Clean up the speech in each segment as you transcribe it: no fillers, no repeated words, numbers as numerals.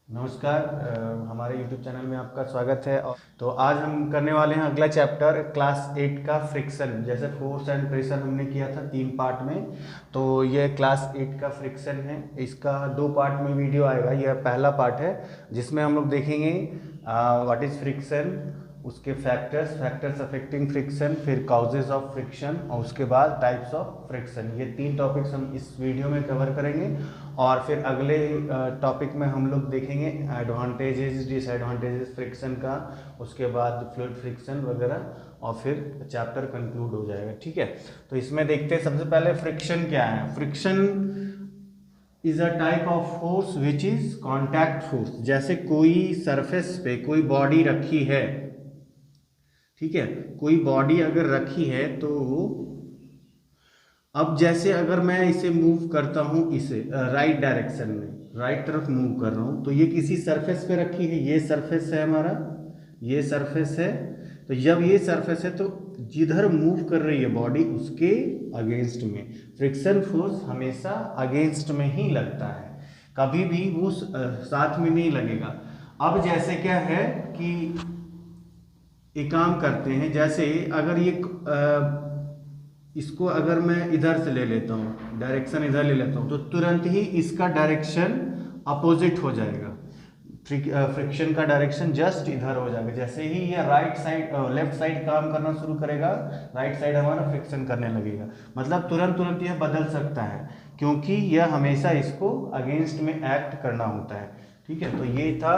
नमस्कार। हमारे YouTube channel में आपका स्वागत है। और तो आज हम करने वाले हैं अगला चैप्टर क्लास 8 का फ्रिक्शन। जैसे फोर्स एंड प्रेशर हमने किया था 3 पार्ट में, तो ये क्लास 8 का फ्रिक्शन है। इसका 2 पार्ट में वीडियो आएगा। यह पहला पार्ट है जिसमें हम लोग देखेंगे व्हाट इज फ्रिक्शन, उसके फैक्टर्स अफेक्टिंग फ्रिक्शन, फिर काउजेज ऑफ फ्रिक्शन और उसके बाद टाइप्स ऑफ फ्रिक्शन। ये 3 टॉपिक्स हम इस वीडियो में कवर करेंगे। और फिर अगले टॉपिक में हम लोग देखेंगे एडवांटेजेस डिसएडवांटेजेस फ्रिक्शन का, उसके बाद फ्लूइड फ्रिक्शन वगैरह, और फिर चैप्टर कंक्लूड हो जाएगा। ठीक है, तो इसमें देखते हैं सबसे पहले फ्रिक्शन क्या है। Friction is a type of force which is contact force. जैसे कोई सरफेस पे कोई बॉडी रखी है, ठीक है, कोई बॉडी अगर रखी है तो अब जैसे अगर मैं इसे मूव करता हूं, इसे राइट डायरेक्शन में राइट तरफ मूव कर रहा हूं, तो ये किसी सरफेस पे रखी है। ये सरफेस है हमारा, ये सरफेस है। तो जब ये सरफेस है तो जिधर मूव कर रही है बॉडी उसके अगेंस्ट में फ्रिक्शन फोर्स हमेशा अगेंस्ट में ही लगता है, कभी भी वो साथ में नहीं लगेगा। अब जैसे क्या है कि एक काम करते हैं, जैसे अगर ये इसको अगर मैं इधर से ले लेता हूँ, डायरेक्शन इधर ले लेता हूँ, तो तुरंत ही इसका डायरेक्शन अपोजिट हो जाएगा। फ्रिक्शन का डायरेक्शन जस्ट इधर हो जाएगा। जैसे ही ये राइट साइड लेफ्ट साइड काम करना शुरू करेगा, राइट साइड हमारा फ्रिक्शन करने लगेगा। मतलब तुरंत तुरंत यह बदल सकता है, क्योंकि यह हमेशा इसको अगेंस्ट में एक्ट करना होता है। ठीक है, तो ये था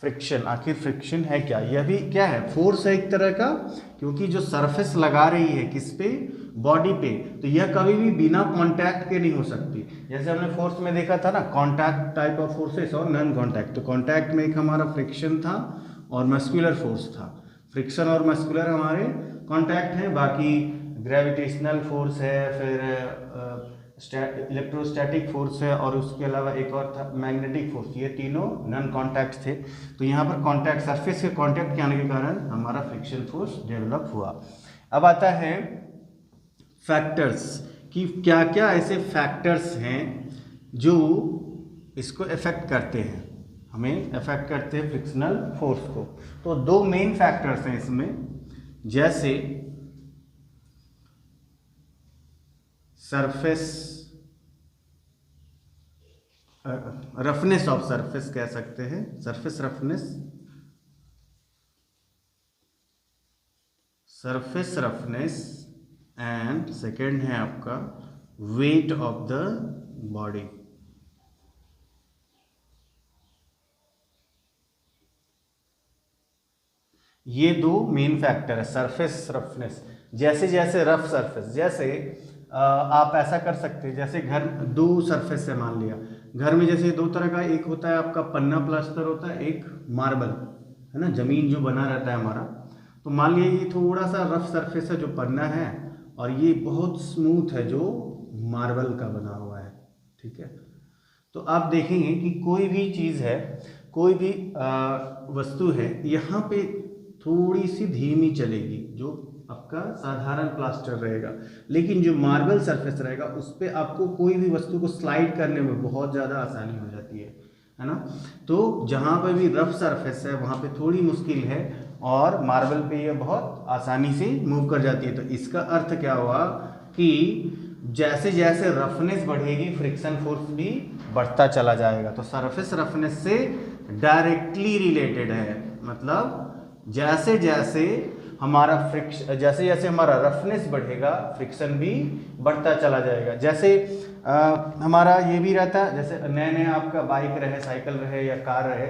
फ्रिक्शन। आखिर फ्रिक्शन है क्या? यह भी क्या है, फोर्स है एक तरह का, क्योंकि जो सरफेस लगा रही है किस पे, बॉडी पे, तो यह कभी भी बिना कांटेक्ट के नहीं हो सकती। जैसे हमने फोर्स में देखा था ना, कांटेक्ट टाइप ऑफ फोर्सेस और नॉन कांटेक्ट। तो कांटेक्ट में एक हमारा फ्रिक्शन था और मस्कुलर फोर्स था। फ्रिक्शन और मस्कुलर हमारे कांटेक्ट हैं, बाकी ग्रेविटेशनल फोर्स है, फिर इलेक्ट्रोस्टैटिक फोर्स है, और उसके अलावा एक और था मैग्नेटिक फोर्स। ये तीनों नॉन कांटेक्ट थे। तो यहाँ पर कांटेक्ट, सरफेस के कांटेक्ट के आने के कारण हमारा फ्रिक्शन फोर्स डेवलप हुआ। अब आता है फैक्टर्स, कि क्या क्या ऐसे फैक्टर्स हैं जो इसको इफेक्ट करते हैं, हमें इफेक्ट करते हैं फ्रिक्शनल फोर्स को। तो 2 मेन फैक्टर्स हैं इसमें, जैसे सरफेस रफनेस ऑफ सरफेस कह सकते हैं, surface roughness, surface roughness, and second है आपका वेट ऑफ द बॉडी। ये 2 मेन फैक्टर है। सरफेस रफनेस, जैसे जैसे रफ सरफेस, जैसे आप ऐसा कर सकते हैं, जैसे घर 2 सरफेस है मान लिया। घर में जैसे 2 तरह का, एक होता है आपका पन्ना प्लास्टर होता है, एक मार्बल है ना, जमीन जो बना रहता है हमारा। तो मान लिया ये थोड़ा सा रफ सरफेस है जो पन्ना है, और ये बहुत स्मूथ है जो मार्बल का बना हुआ है। ठीक है, तो आप देखेंगे कि कोई भी चीज़ है, कोई भी वस्तु है, यहाँ पे थोड़ी सी धीमी चलेगी जो आपका साधारण प्लास्टर रहेगा, लेकिन जो मार्बल सरफेस रहेगा उस पर आपको कोई भी वस्तु को स्लाइड करने में बहुत ज़्यादा आसानी हो जाती है ना। तो जहाँ पर भी रफ सरफेस है वहाँ पे थोड़ी मुश्किल है, और मार्बल पे ये बहुत आसानी से मूव कर जाती है। तो इसका अर्थ क्या हुआ कि जैसे जैसे रफनेस बढ़ेगी फ्रिक्शन फोर्स भी बढ़ता चला जाएगा। तो सरफेस रफनेस से डायरेक्टली रिलेटेड है, मतलब जैसे जैसे हमारा जैसे जैसे हमारा रफनेस बढ़ेगा फ्रिक्शन भी बढ़ता चला जाएगा। जैसे हमारा ये भी रहता है, जैसे नया नया आपका बाइक रहे, साइकिल रहे या कार रहे,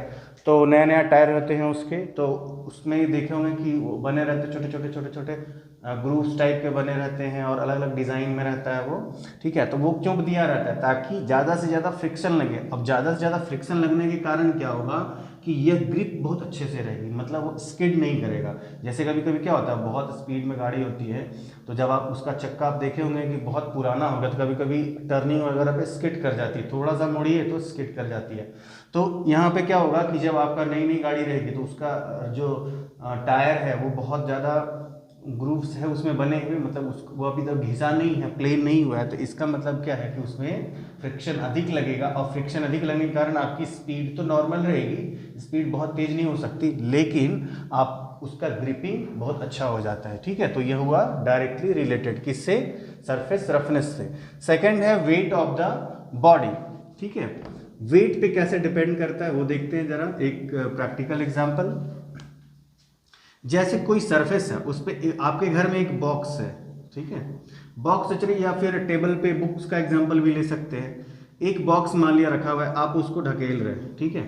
तो नया नया टायर रहते हैं उसके, तो उसमें देखे होंगे कि वो बने रहते छोटे छोटे छोटे छोटे ग्रूव्स टाइप के बने रहते हैं, और अलग अलग डिज़ाइन में रहता है वो। ठीक है, तो वो क्यों दिया रहता है? ताकि ज़्यादा से ज़्यादा फ्रिक्शन लगे। अब ज़्यादा से ज़्यादा फ्रिक्शन लगने के कारण क्या होगा कि यह ग्रिप बहुत अच्छे से रहेगी, मतलब वो स्किड नहीं करेगा। जैसे कभी कभी क्या होता है, बहुत स्पीड में गाड़ी होती है, तो जब आप उसका चक्का आप देखे होंगे कि बहुत पुराना होगा, तो कभी कभी टर्निंग वगैरह पे स्किड कर जाती है, थोड़ा सा मुड़िए तो स्किड कर जाती है। तो यहाँ पे क्या होगा कि जब आपका नई नई गाड़ी रहेगी तो उसका जो टायर है वो बहुत ज़्यादा ग्रूव्स है उसमें बने हुए, मतलब उसको वो अभी तक घिसा नहीं है, प्लेन नहीं हुआ है, तो इसका मतलब क्या है कि उसमें फ्रिक्शन अधिक लगेगा, और फ्रिक्शन अधिक लगने के कारण आपकी स्पीड तो नॉर्मल रहेगी, स्पीड बहुत तेज नहीं हो सकती, लेकिन आप उसका ग्रिपिंग बहुत अच्छा हो जाता है। ठीक है, तो यह हुआ डायरेक्टली रिलेटेड किससे, सरफेस रफनेस से। सेकेंड है वेट ऑफ द बॉडी। ठीक है, वेट पे कैसे डिपेंड करता है वो देखते हैं जरा, एक प्रैक्टिकल एग्जांपल। जैसे कोई सरफेस है, उस पे आपके घर में एक बॉक्स है, ठीक है, बॉक्स चलिए, या फिर टेबल पे बुक्स का एग्जांपल भी ले सकते हैं। एक बॉक्स मान लिया रखा हुआ है, आप उसको ढकेल रहे हैं, ठीक है,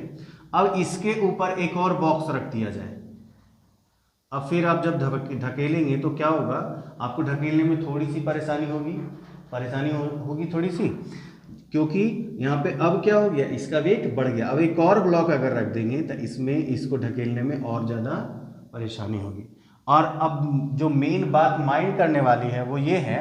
अब इसके ऊपर एक और बॉक्स रख दिया जाए, अब फिर आप जब ढकेलेंगे तो क्या होगा, आपको ढकेलने में थोड़ी सी परेशानी होगी थोड़ी सी, क्योंकि यहाँ पे अब क्या हो गया, इसका वेट बढ़ गया। अब एक और ब्लॉक अगर रख देंगे तो इसमें इसको ढकेलने में और ज़्यादा परेशानी होगी। और अब जो मेन बात माइंड करने वाली है वो ये है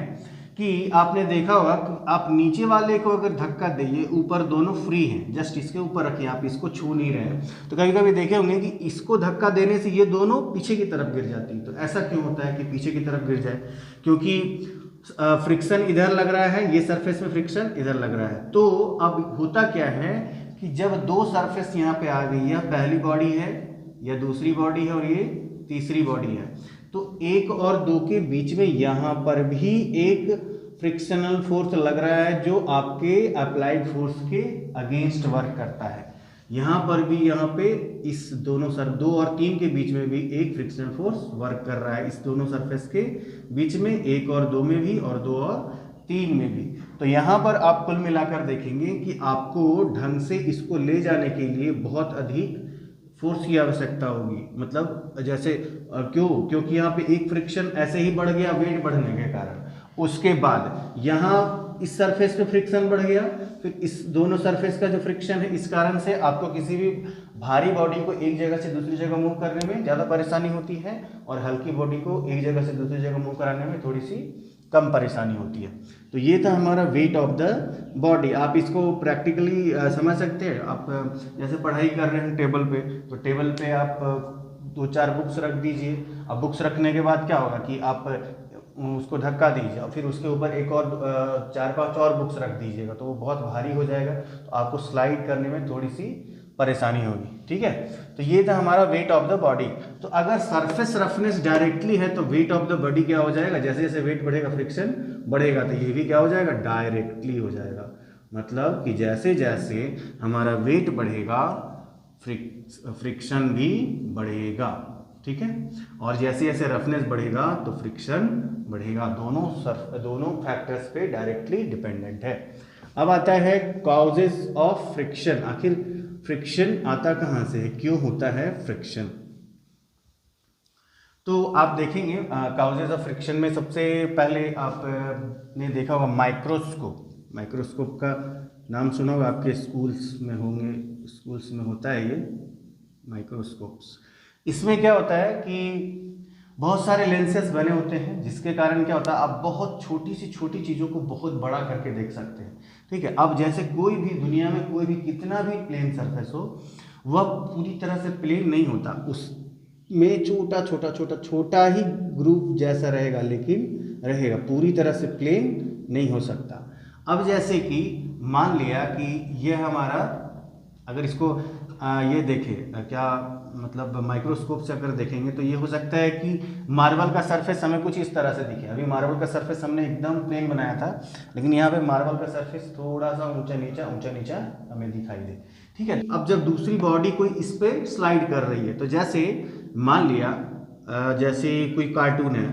कि आपने देखा होगा कि आप नीचे वाले को अगर धक्का देंगे, ऊपर दोनों फ्री हैं, जस्ट इसके ऊपर रखिए, आप इसको छू नहीं रहे हैं, तो कभी कभी देखे होंगे कि इसको धक्का देने से ये दोनों पीछे की तरफ गिर जाती है। तो ऐसा क्यों होता है कि पीछे की तरफ गिर जाए, क्योंकि फ्रिक्शन इधर लग रहा है, ये सरफेस में फ्रिक्शन इधर लग रहा है। तो अब होता क्या है कि जब दो सरफेस यहाँ पे आ गई, यह पहली बॉडी है, यह दूसरी बॉडी है, और ये तीसरी बॉडी है, तो एक और दो के बीच में यहाँ पर भी एक फ्रिक्शनल फोर्स लग रहा है जो आपके अप्लाइड फोर्स के अगेंस्ट वर्क करता है। यहाँ पर भी, यहाँ पे इस दोनों दो और तीन के बीच में भी एक फ्रिक्शनल फोर्स वर्क कर रहा है, इस दोनों सरफेस के बीच में, एक और दो में भी, और दो और तीन में भी। तो यहाँ पर आप कुल मिलाकर देखेंगे कि आपको ढंग से इसको ले जाने के लिए बहुत अधिक फोर्स की आवश्यकता होगी। मतलब जैसे क्योंकि यहाँ पे एक फ्रिक्शन ऐसे ही बढ़ गया वेट बढ़ने के कारण, उसके बाद यहाँ इस सरफेस पे फ्रिक्शन बढ़ गया, फिर इस दोनों सरफेस का जो फ्रिक्शन है, इस कारण से आपको किसी भी भारी बॉडी को एक जगह से दूसरी जगह मूव करने में ज़्यादा परेशानी होती है, और हल्की बॉडी को एक जगह से दूसरी जगह मूव कराने में थोड़ी सी कम परेशानी होती है। तो ये था हमारा वेट ऑफ द बॉडी। आप इसको प्रैक्टिकली समझ सकते हैं। आप जैसे पढ़ाई कर रहे हैं टेबल पे, तो टेबल पे आप 2-4 बुक्स रख दीजिए। अब बुक्स रखने के बाद क्या होगा कि आप उसको धक्का दीजिए, और फिर उसके ऊपर एक और 4-5 और बुक्स रख दीजिएगा, तो वो बहुत भारी हो जाएगा, तो आपको स्लाइड करने में थोड़ी सी परेशानी होगी। ठीक है, तो ये था हमारा वेट ऑफ द बॉडी। तो अगर सरफेस रफनेस डायरेक्टली है तो वेट ऑफ द बॉडी क्या हो जाएगा, जैसे जैसे वेट बढ़ेगा फ्रिक्शन बढ़ेगा, तो ये भी क्या हो जाएगा, डायरेक्टली हो जाएगा। मतलब कि जैसे जैसे हमारा वेट बढ़ेगा फ्रिक्शन भी बढ़ेगा। ठीक है, और जैसे जैसे रफनेस बढ़ेगा तो फ्रिक्शन बढ़ेगा। दोनों फैक्टर्स पे डायरेक्टली डिपेंडेंट है। अब आता है कॉजेज ऑफ फ्रिक्शन। आखिर फ्रिक्शन आता कहाँ से है, क्यों होता है फ्रिक्शन? तो आप देखेंगे कॉजेज ऑफ फ्रिक्शन में सबसे पहले आपने देखा होगा माइक्रोस्कोप का नाम सुना होगा, आपके स्कूल्स में होता है ये माइक्रोस्कोप्स। इसमें क्या होता है कि बहुत सारे लेंसेज बने होते हैं, जिसके कारण क्या होता है, आप बहुत छोटी सी छोटी चीज़ों को बहुत बड़ा करके देख सकते हैं। ठीक है, अब जैसे कोई भी दुनिया में कोई भी कितना भी प्लेन सरफेस हो, वह पूरी तरह से प्लेन नहीं होता, उसमें छोटा ही ग्रुप जैसा रहेगा, लेकिन रहेगा, पूरी तरह से प्लेन नहीं हो सकता। अब जैसे कि मान लिया कि यह हमारा, अगर इसको ये देखें, क्या मतलब माइक्रोस्कोप से अगर देखेंगे तो ये हो सकता है कि मार्बल का सरफेस हमें कुछ इस तरह से दिखे। अभी मार्बल का सरफेस हमने एकदम प्लेन बनाया था, लेकिन यहाँ पे मार्बल का सरफेस थोड़ा सा ऊंचा नीचा हमें दिखाई दे। ठीक है, अब जब दूसरी बॉडी कोई इस पर स्लाइड कर रही है, तो जैसे मान लिया जैसे कोई कार्टून है,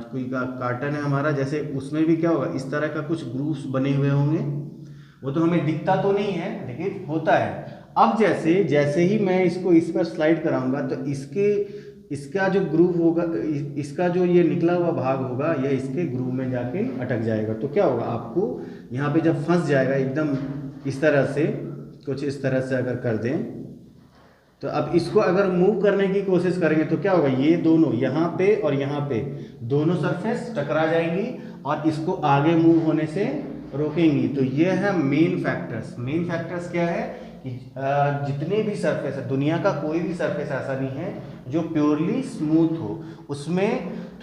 कोई कार्टन है हमारा, जैसे उसमें भी क्या होगा, इस तरह का कुछ ग्रूव्स बने हुए होंगे। वो तो हमें दिखता तो नहीं है, लेकिन होता है। अब जैसे ही मैं इसको इस पर स्लाइड कराऊंगा, तो इसका जो ग्रूव होगा, इसका जो ये निकला हुआ भाग होगा, यह इसके ग्रूव में जाके अटक जाएगा। तो क्या होगा, आपको यहाँ पे जब फंस जाएगा एकदम इस तरह से, कुछ इस तरह से अगर कर दें, तो अब इसको अगर मूव करने की कोशिश करेंगे तो क्या होगा, ये दोनों यहाँ पे और यहाँ पे दोनों सरफेस टकरा जाएंगी और इसको आगे मूव होने से रोकेंगी। तो ये है मेन फैक्टर्स क्या है कि जितने भी सरफेस है, दुनिया का कोई भी सरफेस ऐसा नहीं है जो प्योरली स्मूथ हो, उसमें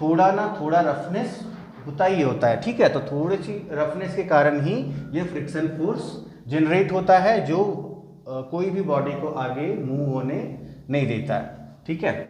थोड़ा ना थोड़ा रफनेस होता ही होता है, ठीक है। तो थोड़ी सी रफनेस के कारण ही ये फ्रिक्शन फोर्स जनरेट होता है, जो कोई भी बॉडी को आगे मूव होने नहीं देता है, ठीक है।